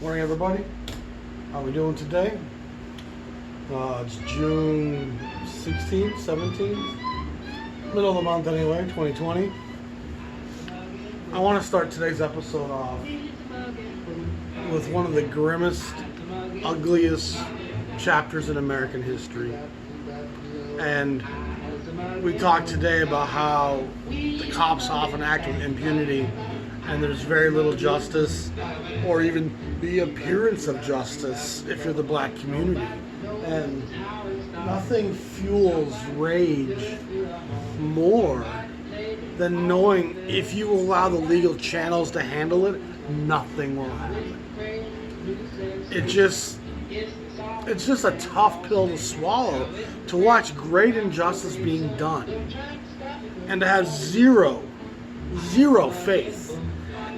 Morning, everybody. How are we doing today? It's June 16th, 17th, middle of the month anyway, 2020. I want to start today's episode off with one of the grimmest, ugliest chapters in American history. And we talked today about how the cops often act with impunity and there's very little justice or even the appearance of justice if you're the black community. And nothing fuels rage more than knowing if you allow the legal channels to handle it, nothing will happen. It's just a tough pill to swallow to watch great injustice being done and to have zero faith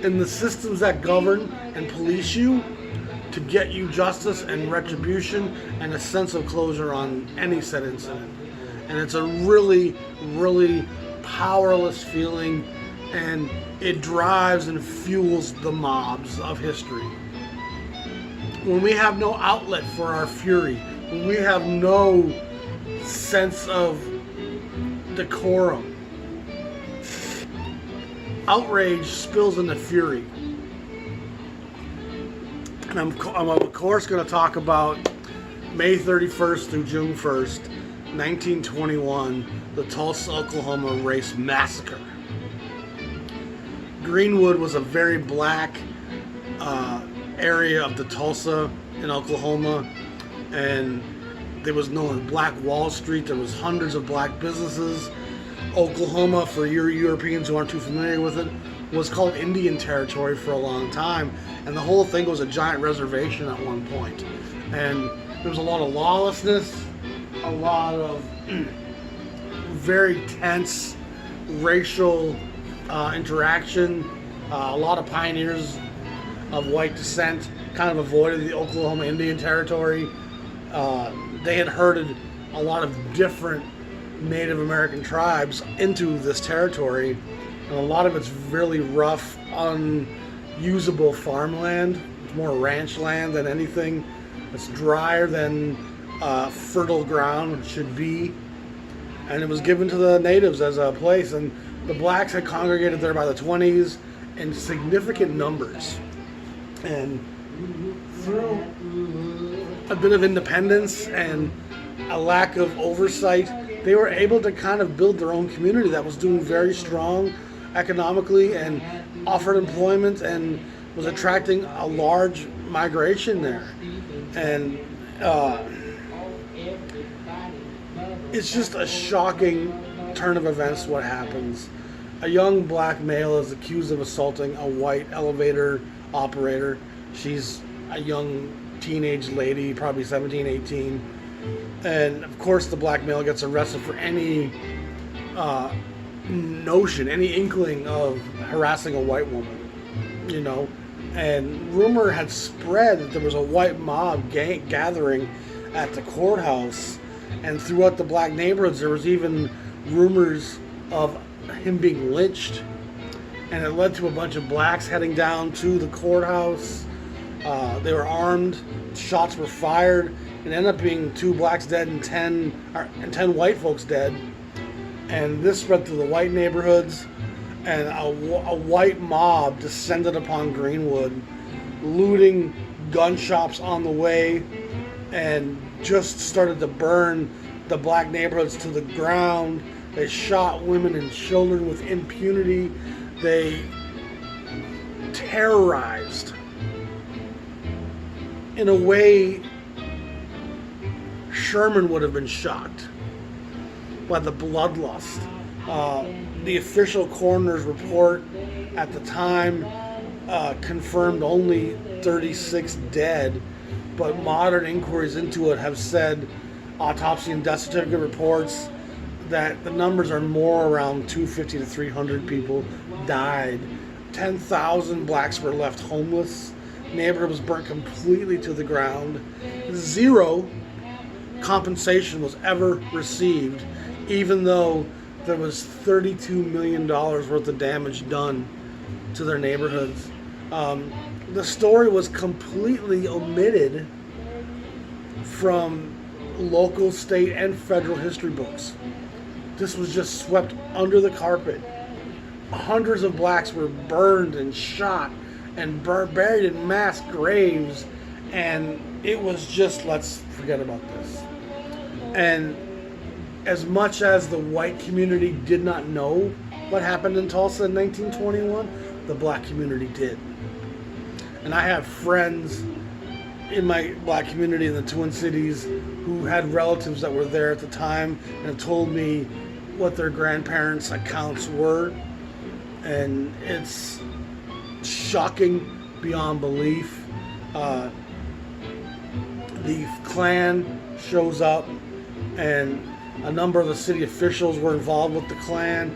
in the systems that govern and police you to get you justice and retribution and a sense of closure on any said incident. And it's a really, really powerless feeling, and it drives and fuels the mobs of history. When we have no outlet for our fury, when we have no sense of decorum, outrage spills into fury. And I'm of course going to talk about May 31st through June 1st, 1921, the Tulsa, Oklahoma race massacre. Greenwood was a very black area of the Tulsa in Oklahoma, and there was known as Black Wall Street. There was hundreds of black businesses. Oklahoma, for your Europeans who aren't too familiar with it, was called Indian Territory for a long time, and the whole thing was a giant reservation at one point. And there was a lot of lawlessness, a lot of very tense racial interaction. A lot of pioneers of white descent kind of avoided the Oklahoma Indian Territory. They had herded a lot of different Native American tribes into this territory, and a lot of it's really rough, unusable farmland. It's more ranch land than anything. It's drier than fertile ground should be, and it was given to the natives as a place, and the blacks had congregated there by the 20s in significant numbers. And through a bit of independence and a lack of oversight, they were able to kind of build their own community that was doing very strong economically and offered employment and was attracting a large migration there. And it's just a shocking turn of events what happens. A young black male is accused of assaulting a white elevator operator. She's a young teenage lady, probably 17, 18. And of course the black male gets arrested for any notion, any inkling of harassing a white woman, you know. And rumor had spread that there was a white mob gathering at the courthouse, and throughout the black neighborhoods there was even rumors of him being lynched. And it led to a bunch of blacks heading down to the courthouse. They were armed, shots were fired. It ended up being 2 blacks dead and 10 white folks dead. And this spread through the white neighborhoods, and a white mob descended upon Greenwood, looting gun shops on the way, and just started to burn the black neighborhoods to the ground. They shot women and children with impunity. They terrorized in a way Sherman would have been shocked by the bloodlust. The official coroner's report at the time confirmed only 36 dead, but modern inquiries into it have said, autopsy and death certificate reports, that the numbers are more around 250 to 300 people died. 10,000 blacks were left homeless. Neighborhood was burnt completely to the ground. Zero compensation was ever received, even though there was $32 million worth of damage done to their neighborhoods. the story was completely omitted from local, state, and federal history books. This was just swept under the carpet. Hundreds of blacks were burned and shot and buried in mass graves, and it was just, let's forget about this. And as much as the white community did not know what happened in Tulsa in 1921, the black community did. And I have friends in my black community in the Twin Cities who had relatives that were there at the time and told me what their grandparents' accounts were. And it's shocking beyond belief. The Klan shows up, and a number of the city officials were involved with the Klan.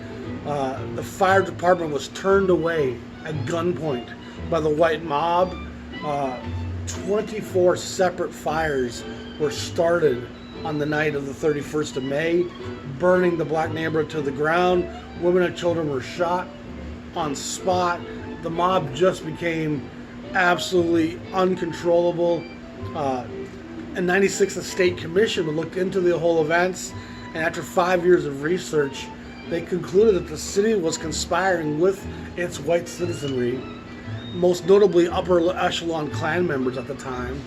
The fire department was turned away at gunpoint by the white mob. 24 separate fires were started on the night of the 31st of May, burning the black neighborhood to the ground. Women and children were shot on spot. The mob just became absolutely uncontrollable. In '96, the state commission looked into the whole events, and after 5 years of research, they concluded that the city was conspiring with its white citizenry, most notably upper echelon Klan members at the time,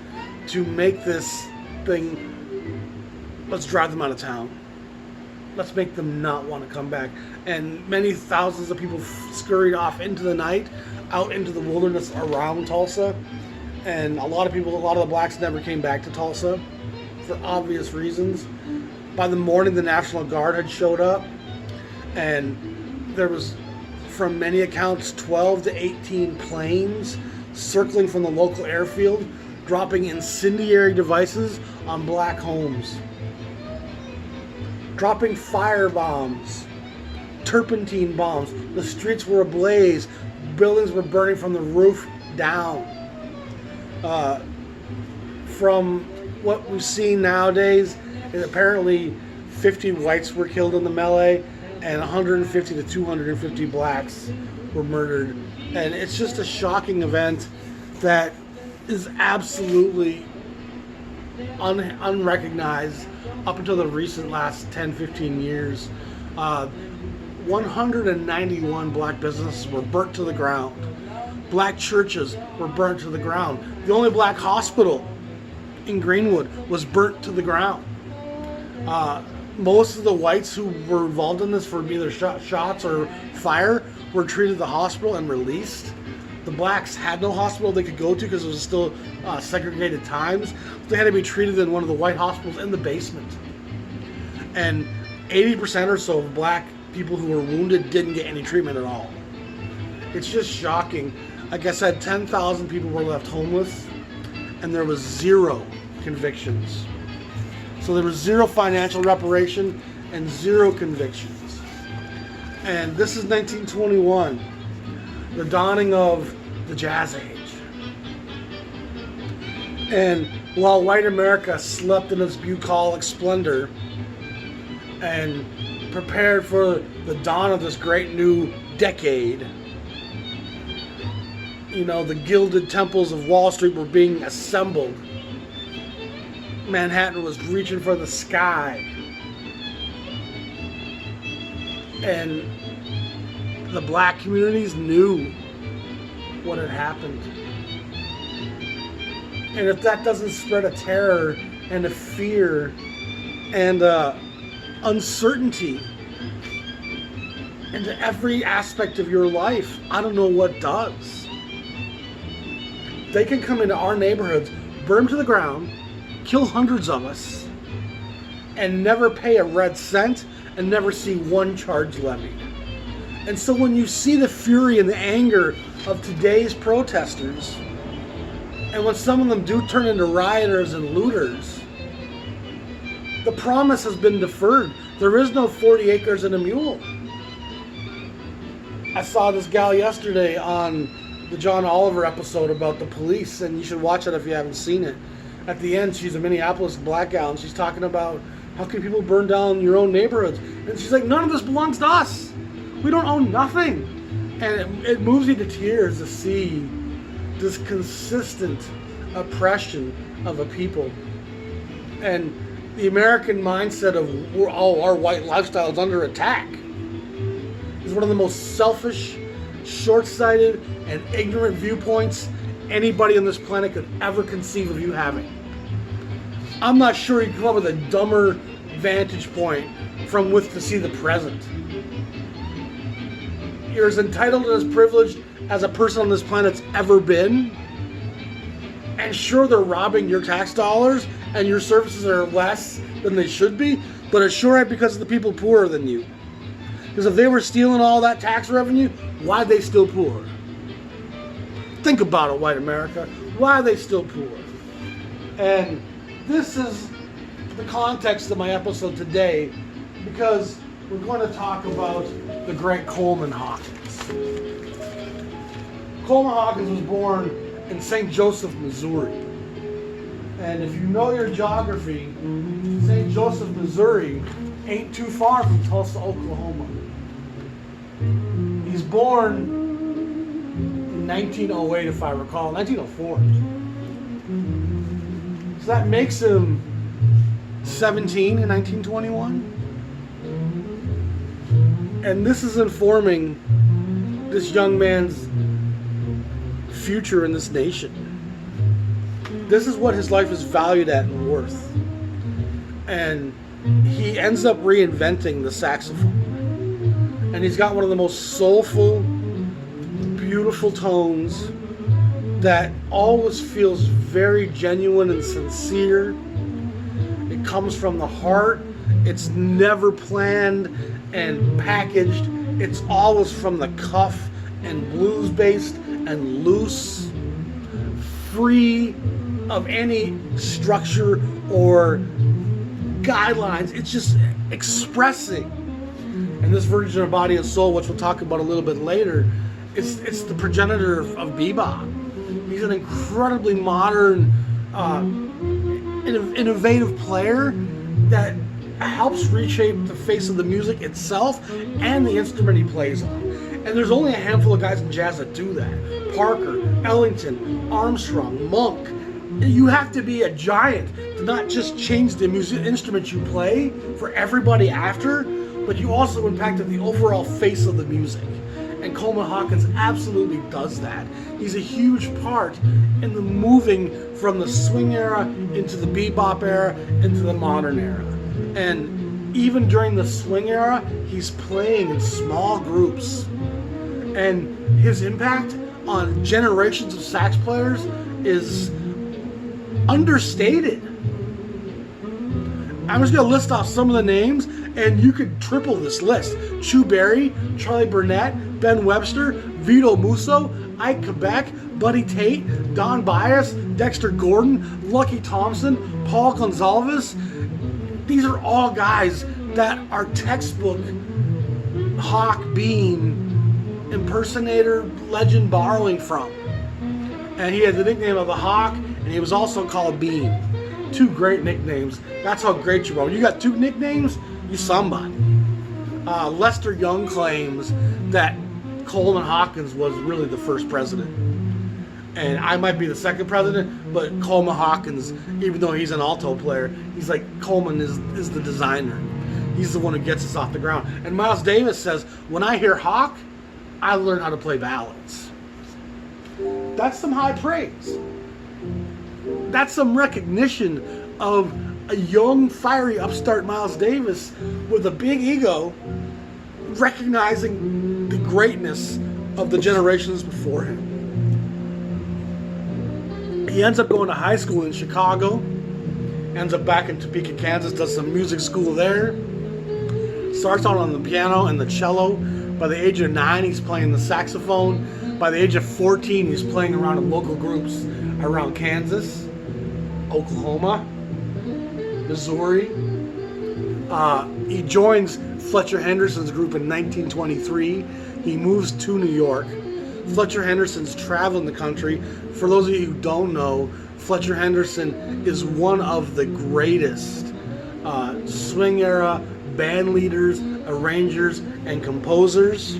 to make this thing, let's drive them out of town. Let's make them not want to come back. And many thousands of people scurried off into the night, out into the wilderness around Tulsa. And a lot of the blacks never came back to Tulsa for obvious reasons. By the morning, the National Guard had showed up, and there was, from many accounts, 12 to 18 planes circling from the local airfield, dropping incendiary devices on black homes, dropping fire bombs, turpentine bombs. The streets were ablaze. Buildings were burning from the roof down. From what we've seen nowadays, apparently 50 whites were killed in the melee, and 150 to 250 blacks were murdered. And it's just a shocking event that is absolutely unrecognized up until the recent last 10, 15 years. 191 black businesses were burnt to the ground. Black churches were burnt to the ground. The only black hospital in Greenwood was burnt to the ground. Most of the whites who were involved in this for either shots or fire were treated at the hospital and released. The blacks had no hospital they could go to because it was still segregated times. They had to be treated in one of the white hospitals in the basement. And 80% or so of black people who were wounded didn't get any treatment at all. It's just shocking. Like I said, 10,000 people were left homeless, and there was 0 convictions. So there was 0 financial reparation and 0 convictions. And this is 1921, the dawning of the Jazz Age. And while white America slept in its bucolic splendor and prepared for the dawn of this great new decade, you know, the gilded temples of Wall Street were being assembled. Manhattan was reaching for the sky. And the black communities knew what had happened. And if that doesn't spread a terror and a fear and uncertainty into every aspect of your life, I don't know what does. They can come into our neighborhoods, burn them to the ground, kill hundreds of us, and never pay a red cent and never see one charge levied. And so when you see the fury and the anger of today's protesters, and when some of them do turn into rioters and looters, the promise has been deferred. There is no 40 acres and a mule. I saw this gal yesterday on the John Oliver episode about the police, and you should watch it if you haven't seen it. At the end, she's a Minneapolis black gal, and she's talking about how can people burn down your own neighborhoods. And she's like, none of this belongs to us. We don't own nothing. And it moves you to tears to see this consistent oppression of a people. And the American mindset of our white lifestyle is under attack is one of the most selfish, short-sighted, and ignorant viewpoints anybody on this planet could ever conceive of you having. I'm not sure you can come up with a dumber vantage point from which to see the present. You're as entitled and as privileged as a person on this planet's ever been. And sure, they're robbing your tax dollars and your services are less than they should be, but it's sure ain't because of the people poorer than you. Because if they were stealing all that tax revenue, why'd they still poor? Think about it, white America. Why are they still poor? And this is the context of my episode today, because we're going to talk about the great Coleman Hawkins. Coleman Hawkins was born in St. Joseph, Missouri. And if you know your geography, St. Joseph, Missouri ain't too far from Tulsa, Oklahoma. He's born in 1908, if I recall, 1904. So that makes him 17 in 1921. And this is informing this young man's future in this nation. This is what his life is valued at and worth. And he ends up reinventing the saxophone. And he's got one of the most soulful, beautiful tones that always feels very genuine and sincere. It comes from the heart. It's never planned and packaged. It's always from the cuff and blues-based and loose, free of any structure or guidelines. It's just expressing. And this version of Body and Soul, which we'll talk about a little bit later, it's the progenitor of bebop. He's an incredibly modern, innovative player that helps reshape the face of the music itself and the instrument he plays on. And there's only a handful of guys in jazz that do that. Parker, Ellington, Armstrong, Monk. You have to be a giant to not just change the music instrument you play for everybody after, but you also impacted the overall face of the music. And Coleman Hawkins absolutely does that. He's a huge part in the moving from the swing era into the bebop era into the modern era. And even during the swing era, he's playing in small groups. And his impact on generations of sax players is understated. I'm just going to list off some of the names, and you could triple this list. Chu Berry, Charlie Burnett, Ben Webster, Vito Musso, Ike Quebec, Buddy Tate, Don Bias, Dexter Gordon, Lucky Thompson, Paul Gonsalves. These are all guys that are textbook Hawk Bean impersonator legend borrowing from. And he had the nickname of the Hawk, and he was also called Bean. Two great nicknames. That's how great you are. When you got two nicknames, you somebody. Lester Young claims that Coleman Hawkins was really the first president. And I might be the second president, but Coleman Hawkins, even though he's an alto player, he's like, Coleman is the designer. He's the one who gets us off the ground. And Miles Davis says, when I hear Hawk, I learn how to play ballads. That's some high praise. That's some recognition of a young, fiery upstart Miles Davis with a big ego, recognizing the greatness of the generations before him. He ends up going to high school in Chicago, ends up back in Topeka, Kansas, does some music school there, starts out on the piano and the cello. By the age of 9, he's playing the saxophone. By the age of 14, he's playing around in local groups around Kansas, Oklahoma, Missouri. He joins Fletcher Henderson's group in 1923. He moves to New York. Fletcher Henderson's traveling the country. For those of you who don't know, Fletcher Henderson is one of the greatest swing era band leaders, arrangers, and composers.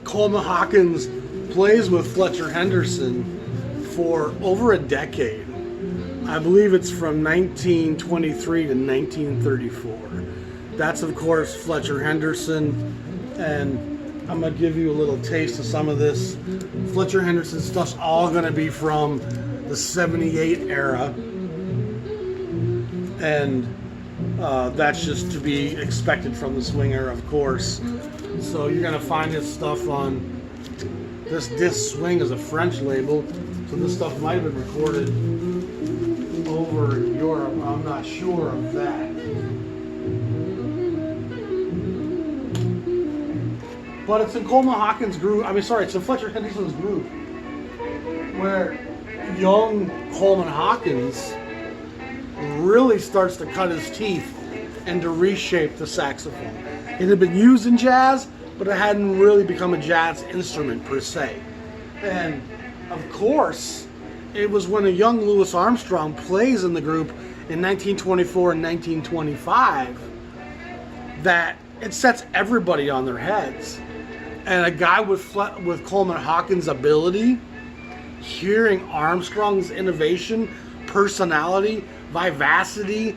Coleman Hawkins plays with Fletcher Henderson for over a decade. I believe it's from 1923 to 1934. That's, of course, Fletcher Henderson, and I'm going to give you a little taste of some of this. Fletcher Henderson stuff's all going to be from the 78 era, and that's just to be expected from the swing era, of course. So you're going to find this stuff on this disc. Swing is a French label, so this stuff might have been recorded over in Europe. I'm not sure of that. But it's in Coleman Hawkins' group. It's in Fletcher Henderson's group, where young Coleman Hawkins really starts to cut his teeth and to reshape the saxophone. It had been used in jazz, but it hadn't really become a jazz instrument per se. And of course, it was when a young Louis Armstrong plays in the group in 1924 and 1925 that it sets everybody on their heads. And a guy with Coleman Hawkins' ability, hearing Armstrong's innovation, personality, vivacity,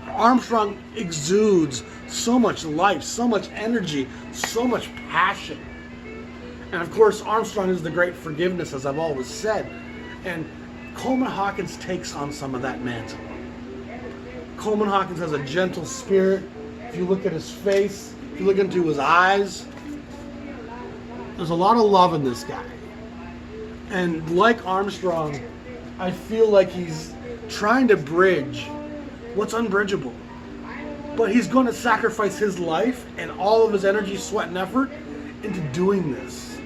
Armstrong exudes so much life, so much energy, so much passion. And of course, Armstrong is the great forgiveness, as I've always said. And Coleman Hawkins takes on some of that mantle. Coleman Hawkins has a gentle spirit. If you look at his face, if you look into his eyes, there's a lot of love in this guy. And like Armstrong, I feel like he's trying to bridge what's unbridgeable. But he's going to sacrifice his life and all of his energy, sweat, and effort into doing this.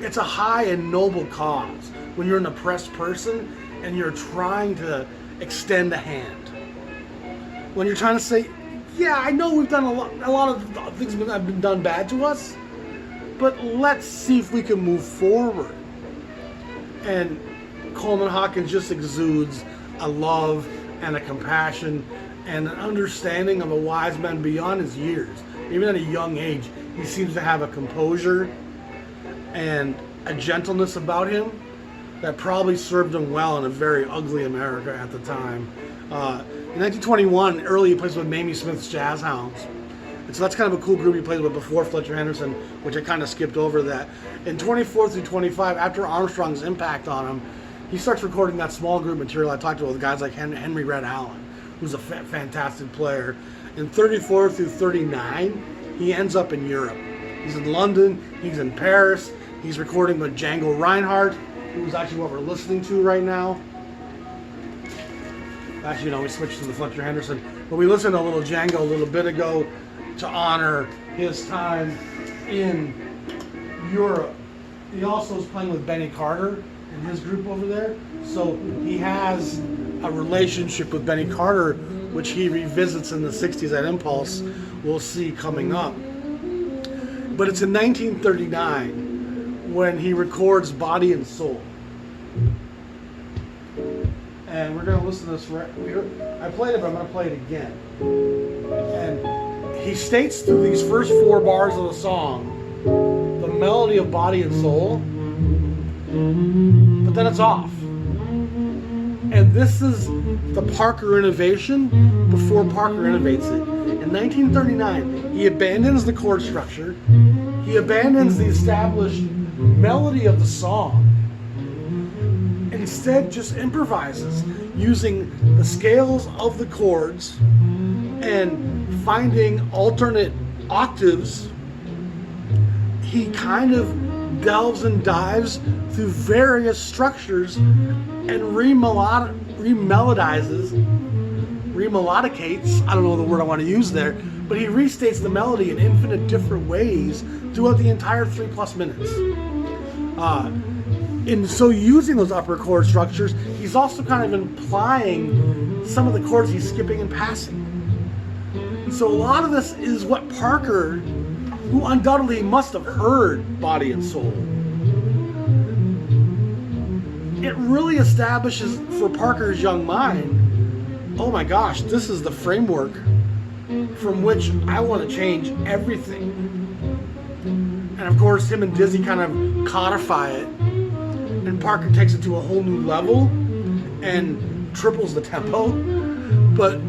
It's a high and noble cause when you're an oppressed person and you're trying to extend a hand. When you're trying to say, yeah, I know we've done a lot of things that have been done bad to us, but let's see if we can move forward. And Coleman Hawkins just exudes a love and a compassion and an understanding of a wise man beyond his years. Even at a young age, he seems to have a composure and a gentleness about him that probably served him well in a very ugly America at the time. In 1921, early he plays with Mamie Smith's Jazz Hounds. And so that's kind of a cool group he played with before Fletcher Henderson, which I kind of skipped over that. In 24 through 25, after Armstrong's impact on him, he starts recording that small group material I talked about with guys like Henry Red Allen, who's a fantastic player. In 34 through 39, he ends up in Europe. He's in London, he's in Paris, he's recording with Django Reinhardt, who's actually what we're listening to right now. Actually, no, we switched to the Fletcher Henderson. But we listened to a little Django a little bit ago to honor his time in Europe. He also is playing with Benny Carter in his group over there. So he has a relationship with Benny Carter, which he revisits in the 60s at Impulse. We'll see coming up. But it's in 1939 when he records Body and Soul. And we're going to listen to this. I played it, but I'm going to play it again. And he states through these first 4 bars of the song the melody of Body and Soul, but then it's off. And this is the Parker innovation before Parker innovates it. In 1939, he abandons the chord structure, he abandons the established melody of the song, instead just improvises using the scales of the chords and finding alternate octaves. He kind of delves and dives through various structures and remelodicates, I don't know the word I want to use there, but he restates the melody in infinite different ways throughout the entire 3+ minutes. And so using those upper chord structures, he's also kind of implying some of the chords he's skipping and passing. And so a lot of this is what Parker, who undoubtedly must have heard Body and Soul, it really establishes for Parker's young mind, oh my gosh, this is the framework from which I want to change everything. And of course, him and Dizzy kind of codify it and Parker takes it to a whole new level and triples the tempo. But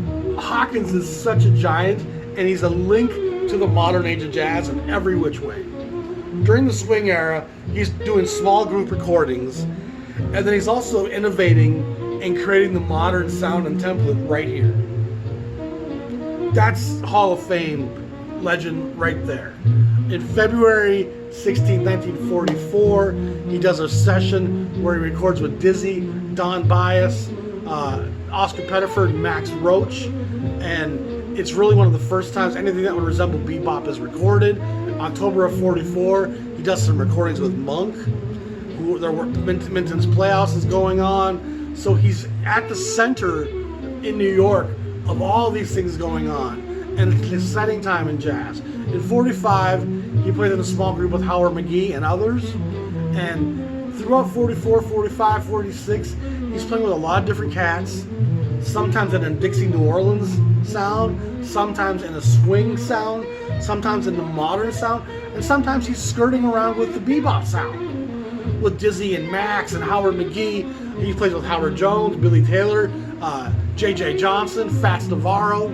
Hawkins is such a giant, and he's a link to the modern age of jazz in every which way. During the swing era, he's doing small group recordings, and then he's also innovating and creating the modern sound and template right here. That's Hall of Fame legend right there. In February 16, 1944, he does a session where he records with Dizzy, Don Byas, Oscar Pettiford, and Max Roach, and it's really one of the first times anything that would resemble bebop is recorded. October of 44, he does some recordings with Monk. There were Minton's Playhouse is going on, so he's at the center in New York of all these things going on, and it's an exciting time in jazz. In 45, he played in a small group with Howard McGee and others, and throughout 44, 45, 46, he's playing with a lot of different cats, sometimes in a Dixie New Orleans sound, sometimes in a swing sound, sometimes in the modern sound, and sometimes he's skirting around with the bebop sound, with Dizzy and Max and Howard McGee. He plays with Howard Jones, Billy Taylor, J.J. Johnson, Fats Navarro.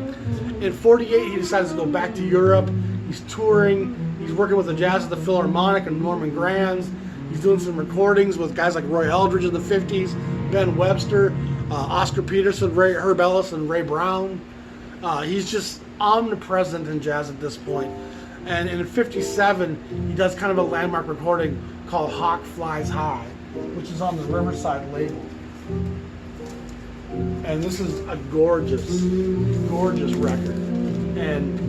In 48, he decides to go back to Europe. He's touring. He's working with the Jazz at the Philharmonic and Norman Granz. He's doing some recordings with guys like Roy Eldridge in the 50s, Ben Webster, Oscar Peterson, Herb Ellis, and Ray Brown. He's just omnipresent in jazz at this point. And in 57, he does kind of a landmark recording called Hawk Flies High, which is on the Riverside label. And this is a gorgeous, gorgeous record. And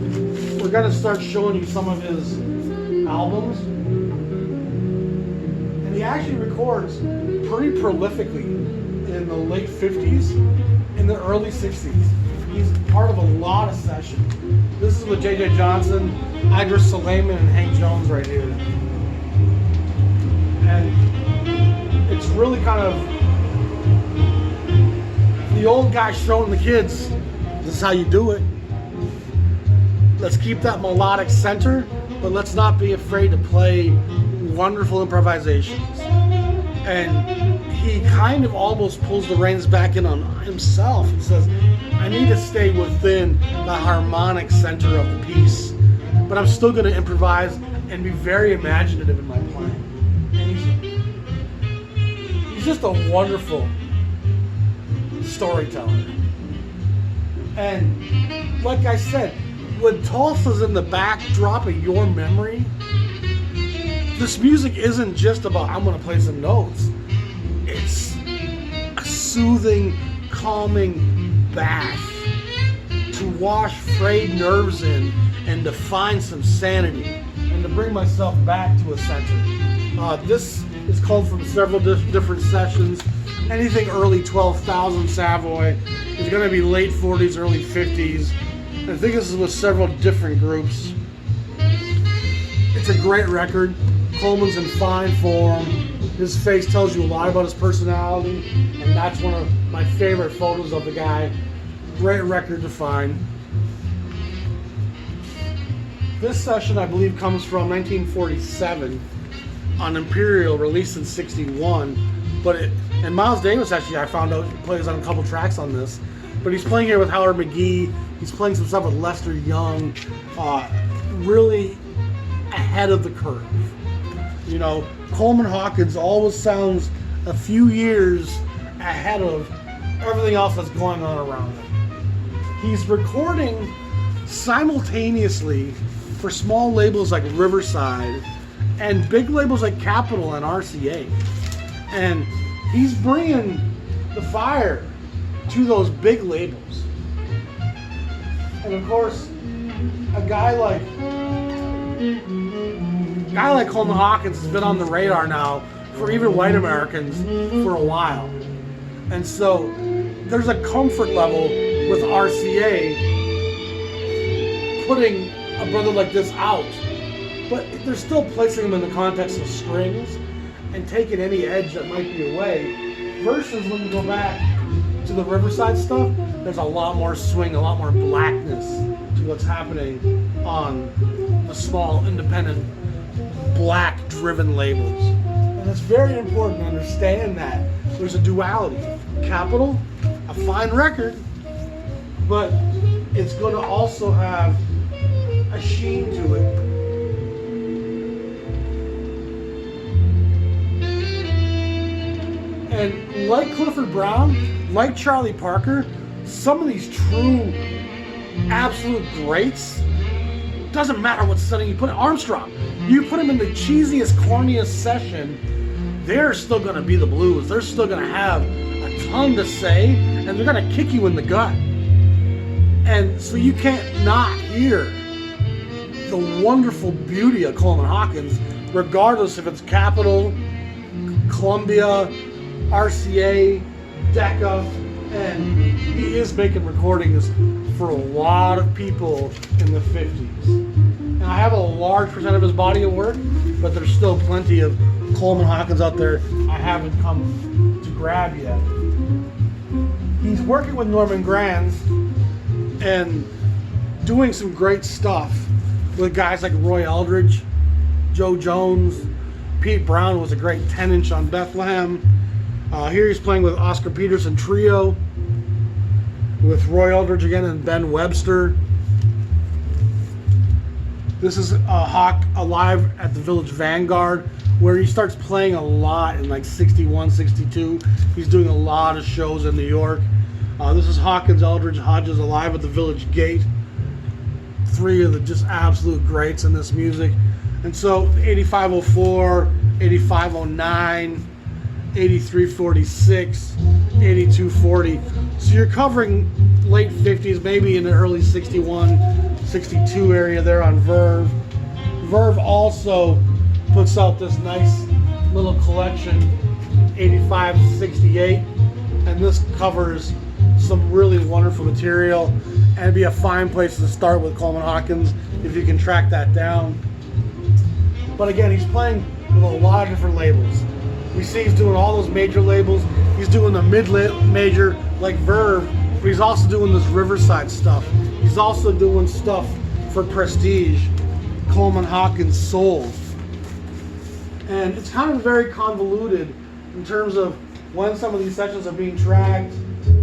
we're going to start showing you some of his albums. And he actually records pretty prolifically in the late 50s, in the early 60s. He's part of a lot of sessions. This is with J.J. Johnson, Idris Suleiman, and Hank Jones right here. And it's really kind of the old guy showing the kids, this is how you do it. Let's keep that melodic center, but let's not be afraid to play wonderful improvisations. And he kind of almost pulls the reins back in on himself and says, I need to stay within the harmonic center of the piece, but I'm still going to improvise and be very imaginative in my playing. And he's just a wonderful storyteller. And like I said, when Tulsa's in the backdrop of your memory, this music isn't just about I'm going to play some notes. It's a soothing, calming bath to wash frayed nerves in and to find some sanity and to bring myself back to a center. This is called from several different sessions. Anything early 12,000 Savoy is going to be late 40s, early 50s. And I think this is with several different groups. It's a great record. Coleman's in fine form. His face tells you a lot about his personality, and that's one of my favorite photos of the guy. Great record to find. This session, I believe, comes from 1947 on Imperial, released in 61. And Miles Davis, actually, I found out, plays on a couple tracks on this. But he's playing here with Howard McGee. He's playing some stuff with Lester Young. Really ahead of the curve. You know, Coleman Hawkins always sounds a few years ahead of everything else that's going on around him. He's recording simultaneously for small labels like Riverside and big labels like Capitol and RCA. And he's bringing the fire to those big labels. And of course, a guy like Coleman Hawkins has been on the radar now for even white Americans for a while. And so there's a comfort level with RCA putting a brother like this out. But they're still placing him in the context of strings and taking any edge that might be away. Versus when you go back to the Riverside stuff, there's a lot more swing, a lot more blackness to what's happening on the small, independent, black-driven labels. And it's very important to understand that there's a duality. Capitol, a fine record, but it's going to also have a sheen to it. And like Clifford Brown, like Charlie Parker, some of these true, absolute greats, doesn't matter what setting you put in. Armstrong, you put him in the cheesiest, corniest session, they're still going to be the blues. They're still going to have a ton to say, and they're going to kick you in the gut. And so you can't not hear the wonderful beauty of Coleman Hawkins, regardless if it's Capitol, Columbia, RCA, Decca, and he is making recordings for a lot of people in the 50s. And I have a large percent of his body of work, but there's still plenty of Coleman Hawkins out there I haven't come to grab yet. He's working with Norman Granz and doing some great stuff with guys like Roy Eldridge, Joe Jones, Pete Brown was a great 10-inch on Bethlehem. Here he's playing with Oscar Peterson Trio, with Roy Eldridge again and Ben Webster. This is Hawk live at the Village Vanguard, where he starts playing a lot in like 61, 62. He's doing a lot of shows in New York. This is Hawkins, Eldridge, Hodges alive at the Village Gate. Three of the just absolute greats in this music. And so 8504, 8509, 8346, 8240. So you're covering late 50s, maybe in the early 61, 62 area there on Verve. Verve also puts out this nice little collection, 85 to 68, and this covers some really wonderful material, and it'd be a fine place to start with Coleman Hawkins if you can track that down. But again, he's playing with a lot of different labels. We see he's doing all those major labels. He's doing the mid-major like Verve, but he's also doing this Riverside stuff. He's also doing stuff for Prestige, Coleman Hawkins Soul. And it's kind of very convoluted in terms of when some of these sessions are being tracked.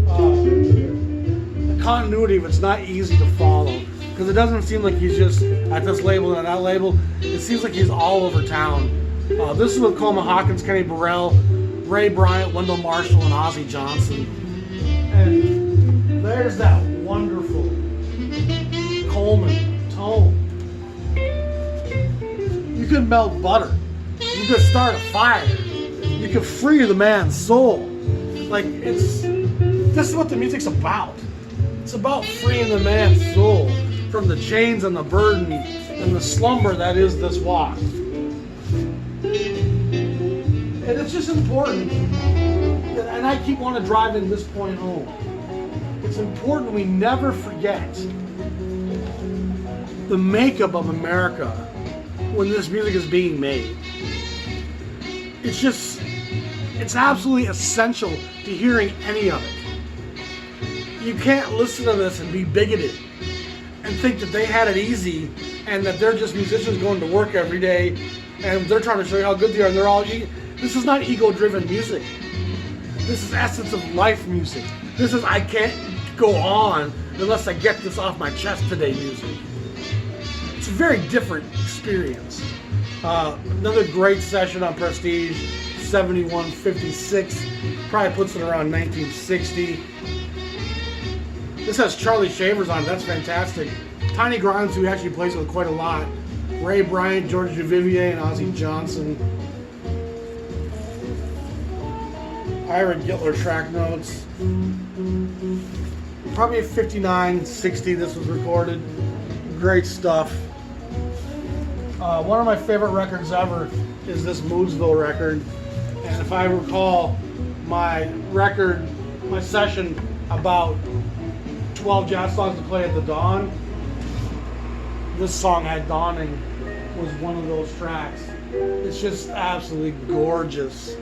The continuity of it's not easy to follow, because it doesn't seem like he's just at this label and that label. It seems like he's all over town. This is with Coleman Hawkins, Kenny Burrell, Ray Bryant, Wendell Marshall, and Ozzie Johnson. And there's that wonderful Coleman tone. You could melt butter. You could start a fire. You could free the man's soul. Like, this is what the music's about. It's about freeing the man's soul from the chains and the burden and the slumber that is this walk. And it's just important, and I keep wanting to drive in this point home. It's important we never forget the makeup of America when this music is being made. It's absolutely essential to hearing any of it. You can't listen to this and be bigoted and think that they had it easy and that they're just musicians going to work every day and they're trying to show you how good they are and they're all... This is not ego-driven music. This is essence of life music. This is I can't go on unless I get this off my chest today music. It's a very different experience. Another great session on Prestige, 7156. Probably puts it around 1960. This has Charlie Shavers on it. That's fantastic. Tiny Grimes, who he actually plays with quite a lot. Ray Bryant, George Duvivier, and Ozzie Johnson. Ira Gitler track notes. Probably 59, 60 this was recorded. Great stuff. One of my favorite records ever is this Moodsville record. And if I recall, my session about 12 jazz songs to play at the dawn, this song had Dawning was one of those tracks. It's just absolutely gorgeous.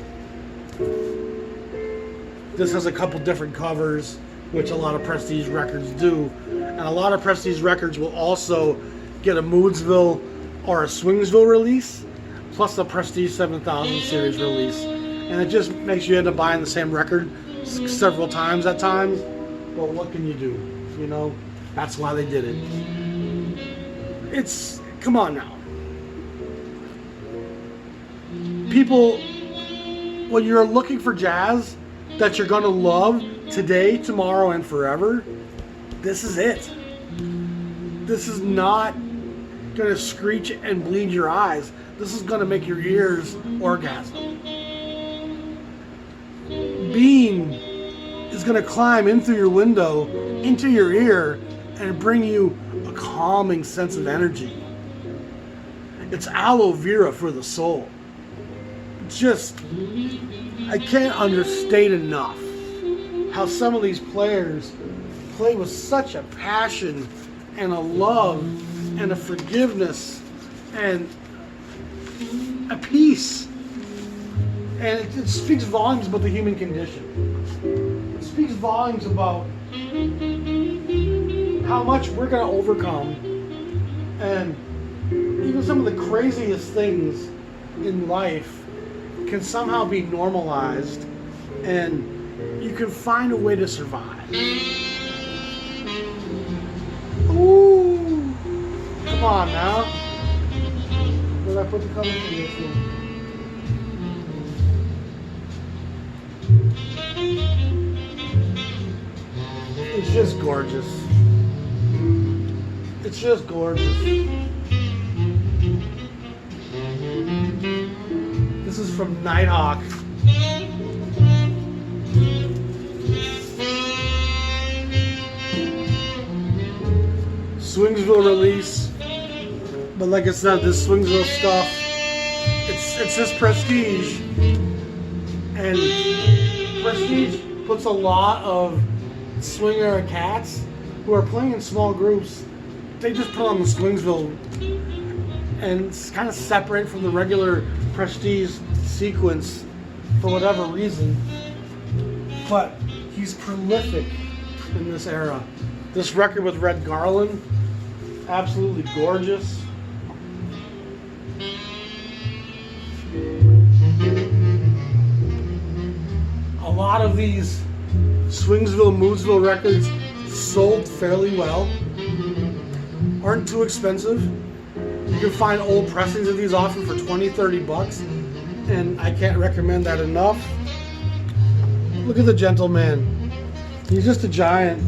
This has a couple different covers, which a lot of Prestige records do. And a lot of Prestige records will also get a Moodsville or a Swingsville release. plus the Prestige 7000 series release. And it just makes you end up buying the same record several times at times. But what can you do? You know, that's why they did it. It's, come on now. People, when you're looking for jazz that you're going to love today, tomorrow, and forever, this is it. This is not going to screech and bleed your eyes. This is going to make your ears orgasm. Bean is going to climb in through your window, into your ear, and bring you a calming sense of energy. It's aloe vera for the soul. Just, I can't understate enough how some of these players play with such a passion and a love and a forgiveness and a peace. And it speaks volumes about the human condition. It speaks volumes about how much we're going to overcome, and even some of the craziest things in life can somehow be normalized, and you can find a way to survive. Ooh, come on now. Where did I put the color for this one? It's just gorgeous. It's just gorgeous. This is from Nighthawk. Swingsville release. But like I said, this Swingsville stuff, it's just Prestige. And Prestige puts a lot of swing era cats who are playing in small groups. They just put on the Swingsville and it's kind of separate from the regular Prestige sequence for whatever reason. But he's prolific in this era. This record with Red Garland, absolutely gorgeous. A lot of these Swingsville, Moodsville records sold fairly well, aren't too expensive. You can find old pressings of these often for 20, 30 bucks, and I can't recommend that enough. Look at the gentleman. He's just a giant,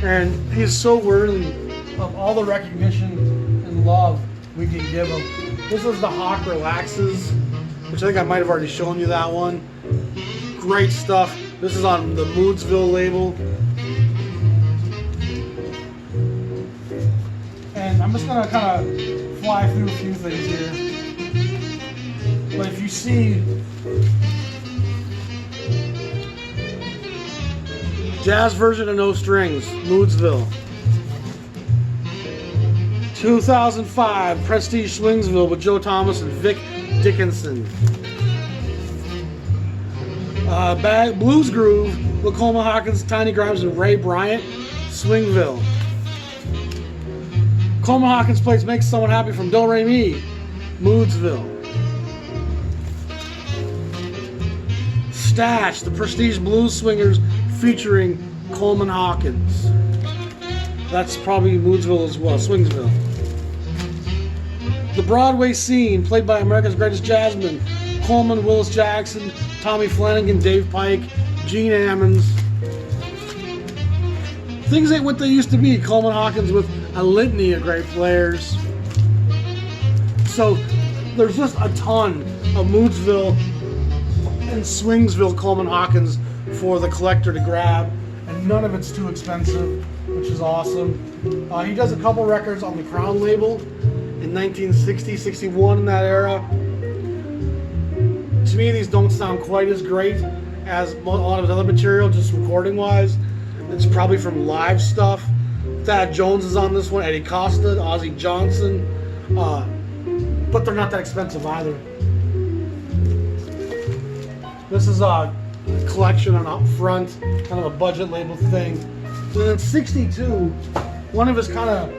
and he's so worthy of all the recognition and love we can give him. This is the Hawk Relaxes, which I think I might have already shown you that one. Great stuff. This is on the Moodsville label. And I'm just going to kind of fly through a few things here. But if you see jazz version of No Strings, Moodsville. 2005 Prestige Swingsville with Joe Thomas and Vic Dickinson. Blues Groove with Coleman, Hawkins, Tiny Grimes, and Ray Bryant, Swingville. Coleman Hawkins plays Make Someone Happy from Do Re Mi, Moodsville. Stash, the Prestige Blues Swingers featuring Coleman Hawkins. That's probably Moodsville as well, Swingsville. The Broadway Scene, played by America's Greatest Jazzmen, Coleman, Willis Jackson, Tommy Flanagan, Dave Pike, Gene Ammons. Things ain't what they used to be. Coleman Hawkins with a litany of great players. So there's just a ton of Moodsville and Swingsville Coleman Hawkins for the collector to grab, and none of it's too expensive, which is awesome. He does a couple records on the Crown label in 1960, 61, in that era. To me, these don't sound quite as great as a lot of his other material, just recording-wise. It's probably from live stuff. Thad Jones is on this one, Eddie Costa, Ozzie Johnson, but they're not that expensive either. This is a collection on up front, kind of a budget label thing. So in 62, one of his kind of,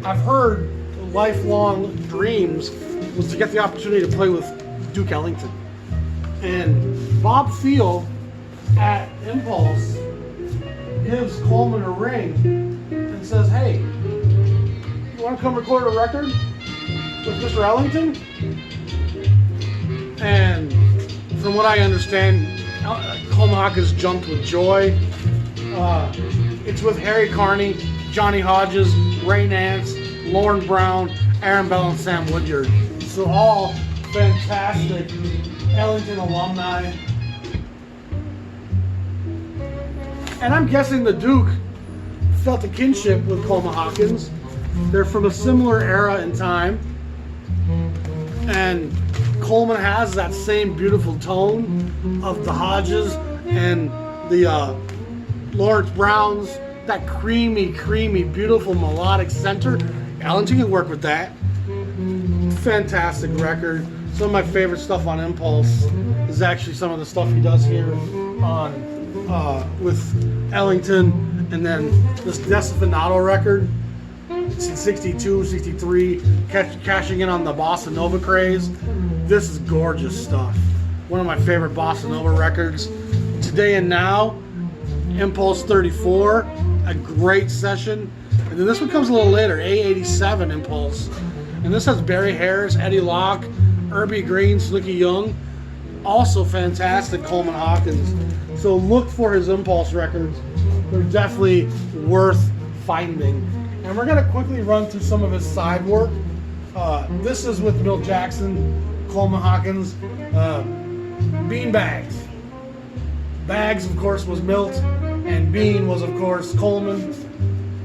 I've heard lifelong dreams was to get the opportunity to play with Duke Ellington. And Bob Thiel at Impulse gives Coleman a ring and says, hey, you want to come record a record with Mr. Ellington? And from what I understand, Coleman Hawkins jumped with joy. It's with Harry Carney, Johnny Hodges, Ray Nance, Lauren Brown, Aaron Bell, and Sam Woodyard. So all fantastic Ellington alumni. And I'm guessing the Duke felt a kinship with Coleman Hawkins. They're from a similar era in time. And Coleman has that same beautiful tone of the Hodges and the Lawrence Browns, that creamy, beautiful melodic center. Ellington can work with that. Fantastic record. Some of my favorite stuff on Impulse is actually some of the stuff he does here on with Ellington, and then this Desafinato record. It's in 62, 63, cashing in on the Bossa Nova craze. This is gorgeous stuff. One of my favorite Bossa Nova records. Today and Now, Impulse 34, a great session. And then this one comes a little later, A87 Impulse. And this has Barry Harris, Eddie Locke, Herbie Green, Snooky Young. Also fantastic Coleman Hawkins. So look for his Impulse records. They're definitely worth finding. And we're going to quickly run through some of his side work. This is with Milt Jackson, Coleman Hawkins, Bean Bags. Bags, of course, was Milt, and Bean was, of course, Coleman.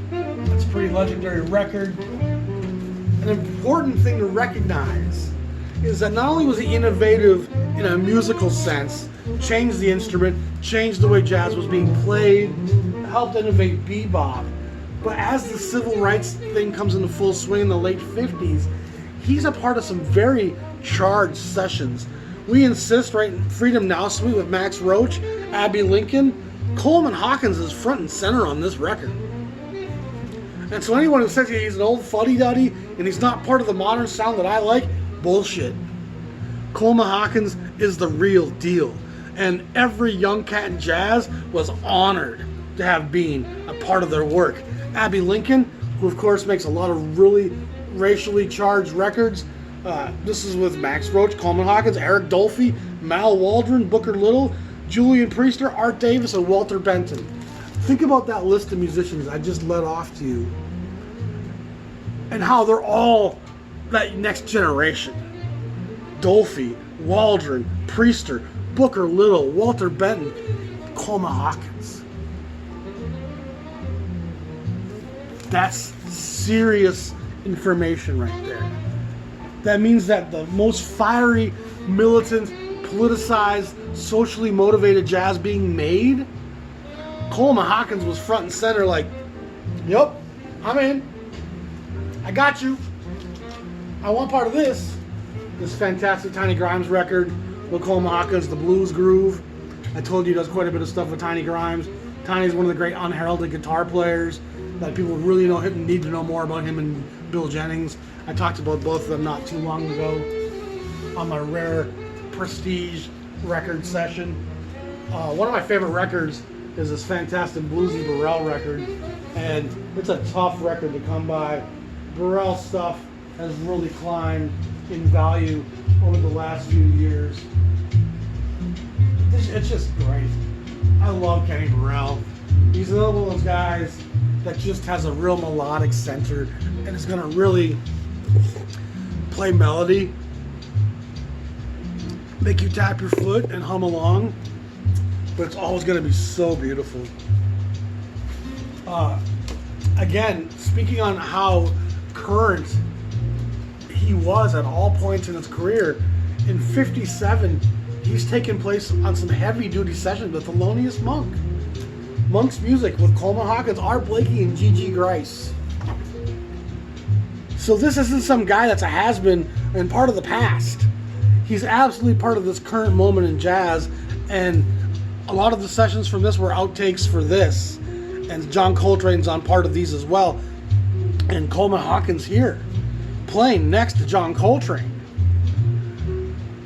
That's a pretty legendary record. An important thing to recognize is that not only was he innovative in a musical sense, changed the instrument, changed the way jazz was being played, helped innovate bebop, but as the civil rights thing comes into full swing in the late 50s, he's a part of some very charged sessions. We Insist, right? Freedom Now Suite with Max Roach, Abbey Lincoln. Coleman Hawkins is front and center on this record. And so anyone who says he's an old fuddy-duddy and he's not part of the modern sound that I like, bullshit. Coleman Hawkins is the real deal. And every young cat in jazz was honored to have Bean a part of their work. Abbey Lincoln, who of course makes a lot of really racially charged records. This is with Max Roach, Coleman Hawkins, Eric Dolphy, Mal Waldron, Booker Little, Julian Priester, Art Davis, and Walter Benton. Think about that list of musicians I just led off to you and how they're all that next generation. Dolphy, Waldron, Priester, Booker Little, Walter Benton, Coleman Hawkins. That's serious information right there. That means that the most fiery, militant, politicized, socially motivated jazz being made, Coleman Hawkins was front and center like, yep, I'm in. I got you. I want part of this. This fantastic Tiny Grimes record with Coleman Hawkins, The Blues Groove. I told you he does quite a bit of stuff with Tiny Grimes. Tiny's one of the great unheralded guitar players that people really need to know more about him and Bill Jennings. I talked about both of them not too long ago on my Rare Prestige record session. One of my favorite records is this fantastic bluesy Burrell record, and it's a tough record to come by. Burrell stuff has really climbed in value over the last few years. It's just great. I love Kenny Burrell. He's another one of those guys that just has a real melodic center and is going to really play melody, make you tap your foot and hum along, but it's always going to be so beautiful. Again, speaking on how current he was at all points in his career, in 57, he's taken place on some heavy-duty sessions with Thelonious Monk. Monk's music with Coleman Hawkins, Art Blakey, and G.G. Grice. So this isn't some guy that's a has-been and part of the past. He's absolutely part of this current moment in jazz, and a lot of the sessions from this were outtakes for this. And John Coltrane's on part of these as well. And Coleman Hawkins here. playing next to John Coltrane.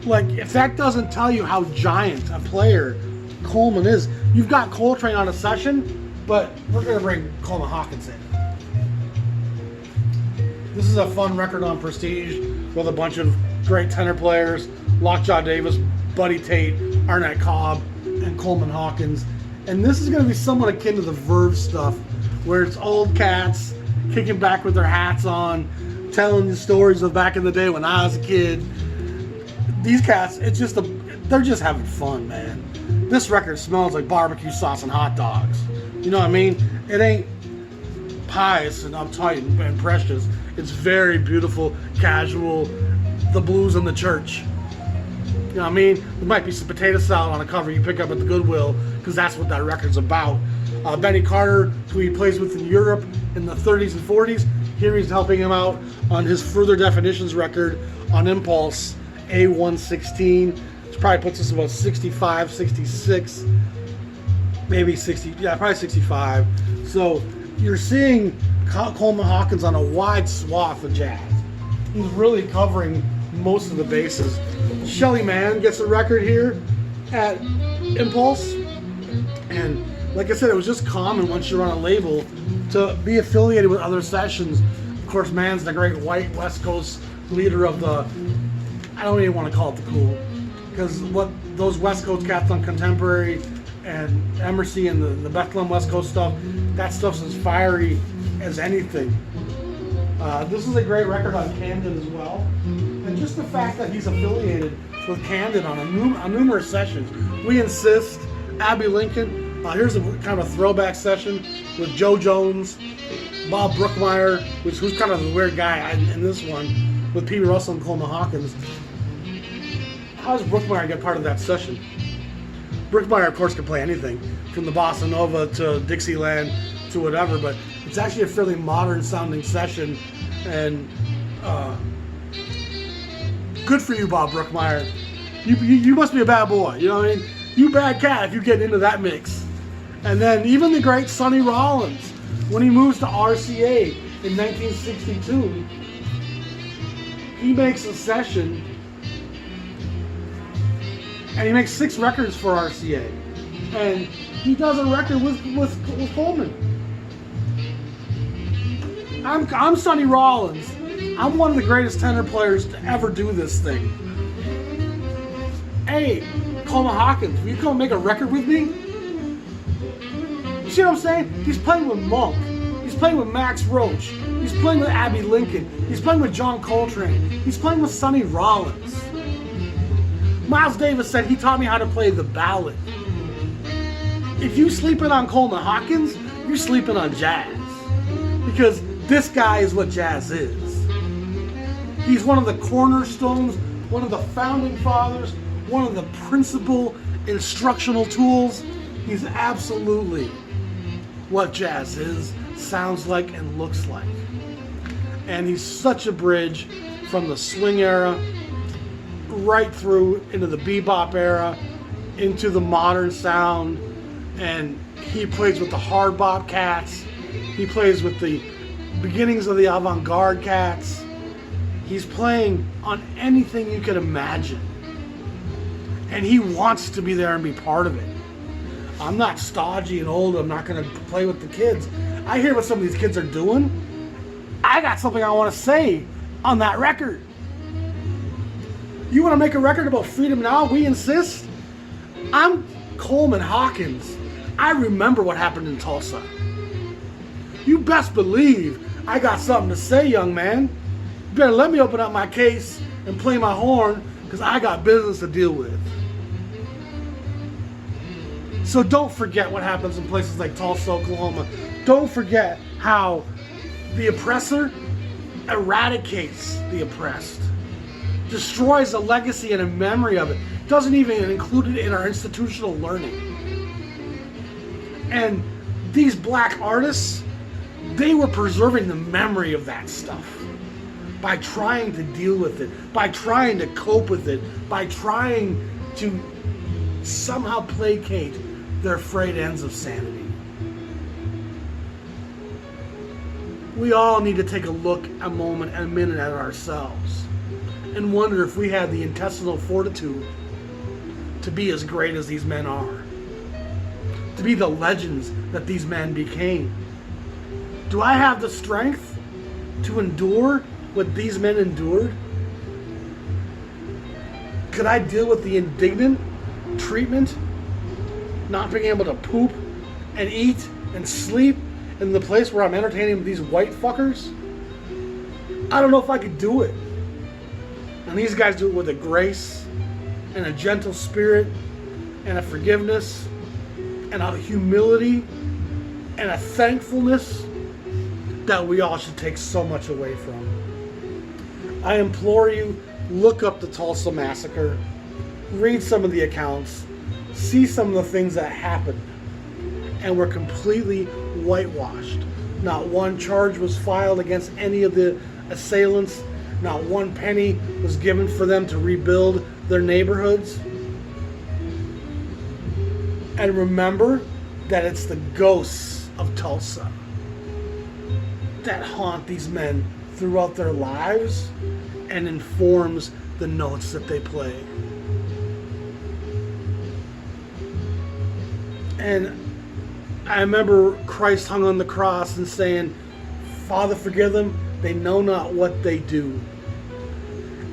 Like, if that doesn't tell you how giant a player Coleman is, you've got Coltrane on a session, but we're going to bring Coleman Hawkins in. This is a fun record on Prestige with a bunch of great tenor players, Lockjaw Davis, Buddy Tate, Arnett Cobb, and Coleman Hawkins. And this is going to be somewhat akin to the Verve stuff, where it's old cats kicking back with their hats on, telling the stories of back in the day when I was a kid. These cats, they're just having fun, man. This record smells like barbecue sauce and hot dogs. You know what I mean? It ain't pious and uptight and precious. It's very beautiful, casual, the blues in the church. You know what I mean? There might be some potato salad on a cover you pick up at the Goodwill, because that's what that record's about. Benny Carter, who he plays with in Europe in the 30s and 40s, here he's helping him out on his Further Definitions record on Impulse, A116. Which probably puts us about 65, 66, maybe 60, yeah, probably 65. So you're seeing Coleman Hawkins on a wide swath of jazz. He's really covering most of the bases. Shelly Manne gets a record here at Impulse, and like I said, it was just common once you're on a label to be affiliated with other sessions. Of course, Manne's the great white West Coast leader of the, I don't even want to call it the cool, because what those West Coast cats on Contemporary and Emerson and the Bethlehem West Coast stuff, that stuff's as fiery as anything. This is a great record on Camden as well. And just the fact that he's affiliated with Camden on numerous sessions. We Insist, Abbey Lincoln. Here's a kind of a throwback session with Joe Jones, Bob Brookmeyer, who's kind of the weird guy in this one, with P.B. Russell and Coleman Hawkins. How does Brookmeyer get part of that session? Brookmeyer, of course, can play anything, from the Bossa Nova to Dixieland to whatever, but it's actually a fairly modern sounding session, and good for you, Bob Brookmeyer. You must be a bad boy, you know what I mean? You bad cat if you get into that mix. And then even the great Sonny Rollins, when he moves to RCA in 1962, he makes a session, and he makes 6 records for RCA, and he does a record with Coleman. I'm Sonny Rollins. I'm one of the greatest tenor players to ever do this thing. Hey, Coleman Hawkins, will you come make a record with me? You see what I'm saying? He's playing with Monk. He's playing with Max Roach. He's playing with Abbey Lincoln. He's playing with John Coltrane. He's playing with Sonny Rollins. Miles Davis said he taught me how to play the ballad. If you sleeping on Coleman Hawkins, you're sleeping on jazz. Because this guy is what jazz is. He's one of the cornerstones, one of the founding fathers, one of the principal instructional tools. He's absolutely what jazz is, sounds like, and looks like. And he's such a bridge from the swing era right through into the bebop era, into the modern sound, and he plays with the hard bop cats. He plays with the beginnings of the avant-garde cats. He's playing on anything you could imagine. And he wants to be there and be part of it. I'm not stodgy and old. I'm not going to play with the kids. I hear what some of these kids are doing. I got something I want to say on that record. You want to make a record about freedom now? We insist. I'm Coleman Hawkins. I remember what happened in Tulsa. You best believe I got something to say, young man. You better let me open up my case and play my horn, because I got business to deal with. So don't forget what happens in places like Tulsa, Oklahoma. Don't forget how the oppressor eradicates the oppressed, destroys a legacy and a memory of it, doesn't even include it in our institutional learning. And these black artists, they were preserving the memory of that stuff by trying to deal with it, by trying to cope with it, by trying to somehow placate their frayed ends of sanity. we all need to take a look, a moment, and a minute at ourselves and wonder if we had the intestinal fortitude to be as great as these men are, to be the legends that these men became. Do I have the strength to endure what these men endured? Could I deal with the indignant treatment, not being able to poop and eat and sleep in the place where I'm entertaining these white fuckers? I don't know if I could do it. And these guys do it with a grace and a gentle spirit and a forgiveness and a humility and a thankfulness that we all should take so much away from. I implore you, look up the Tulsa Massacre, read some of the accounts, see some of the things that happened, and were completely whitewashed. Not one charge was filed against any of the assailants. Not one penny was given for them to rebuild their neighborhoods. And remember that it's the ghosts of Tulsa that haunt these men throughout their lives and informs the notes that they play. And I remember Christ hung on the cross and saying, Father, forgive them, they know not what they do.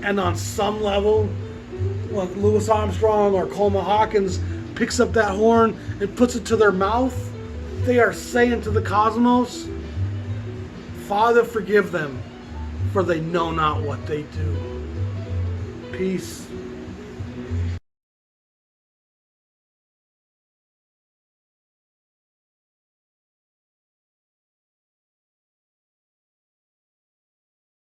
And on some level, when Louis Armstrong or Coleman Hawkins picks up that horn and puts it to their mouth, they are saying to the cosmos, Father, forgive them, for they know not what they do. Peace.